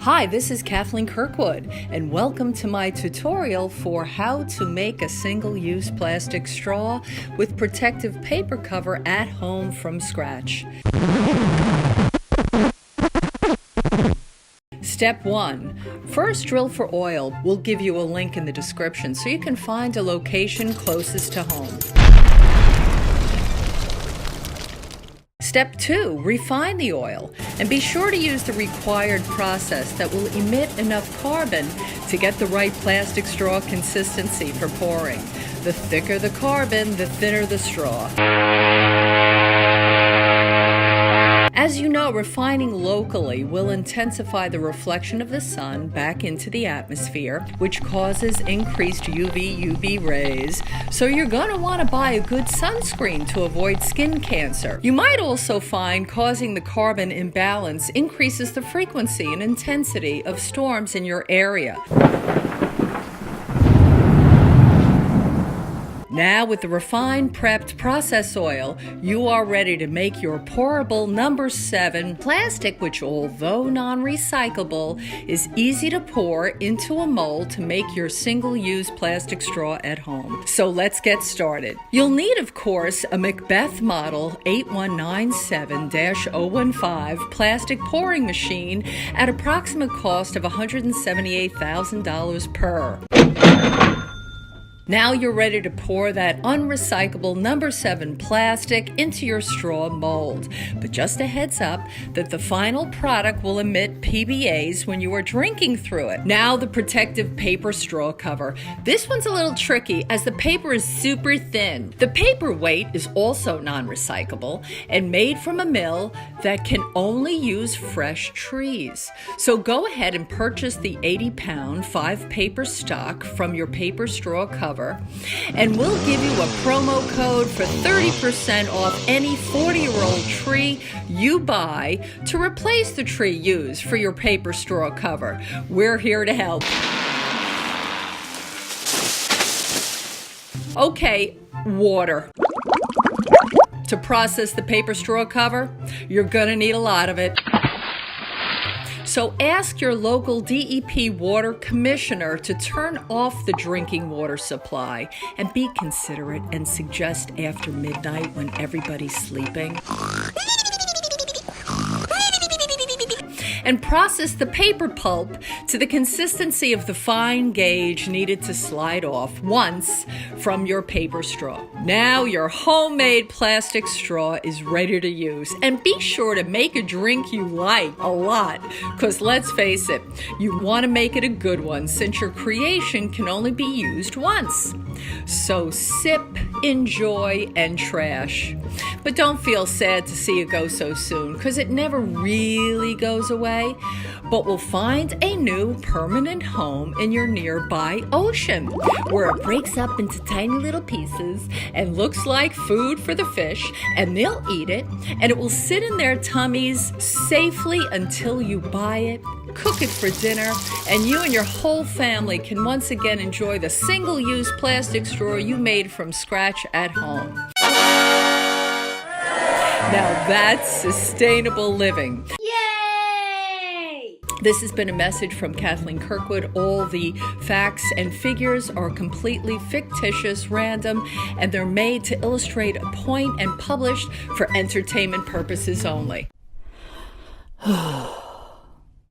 Hi, this is Kathleen Kirkwood, and welcome to my tutorial for how to make a single-use plastic straw with protective paper cover at home from scratch. Step 1. First, drill for oil. We'll give you a link in the description so you can find a location closest to home. Step 2. Refine the oil, and be sure to use the required process that will emit enough carbon to get the right plastic straw consistency for pouring. The thicker the carbon, the thinner the straw. As you know, refining locally will intensify the reflection of the sun back into the atmosphere, which causes increased UV rays, so you're going to want to buy a good sunscreen to avoid skin cancer. You might also find causing the carbon imbalance increases the frequency and intensity of storms in your area. Now, with the refined, prepped process oil, you are ready to make your pourable number 7 plastic, which, although non-recyclable, is easy to pour into a mold to make your single-use plastic straw at home. So let's get started. You'll need, of course, a Macbeth model 8197-015 plastic pouring machine at approximate cost of $178,000 per. Now you're ready to pour that unrecyclable number 7 plastic into your straw mold. But just a heads up that the final product will emit PBAs when you are drinking through it. Now the protective paper straw cover. This one's a little tricky as the paper is super thin. The paper weight is also non-recyclable and made from a mill that can only use fresh trees. So go ahead and purchase the 80-pound 5-paper stock from your paper straw cover, and we'll give you a promo code for 30% off any 40-year-old tree you buy to replace the tree used for your paper straw cover. We're here to help. Okay, water. To process the paper straw cover, you're gonna need a lot of it. So ask your local DEP water commissioner to turn off the drinking water supply, and be considerate and suggest after midnight when everybody's sleeping. And process the paper pulp to the consistency of the fine gauge needed to slide off once from your paper straw. Now your homemade plastic straw is ready to use. And be sure to make a drink you like a lot, because let's face it, you want to make it a good one since your creation can only be used once. So sip, enjoy, and trash. But don't feel sad to see it go so soon, because it never really goes away, but will find a new permanent home in your nearby ocean, where it breaks up into tiny little pieces and looks like food for the fish, and they'll eat it, and it will sit in their tummies safely until you buy it, cook it for dinner, and you and your whole family can once again enjoy the single-use plastic straw you made from scratch at home. Now that's sustainable living. Yay! This has been a message from Kathleen Kirkwood. All the facts and figures are completely fictitious, random, and they're made to illustrate a point and published for entertainment purposes only.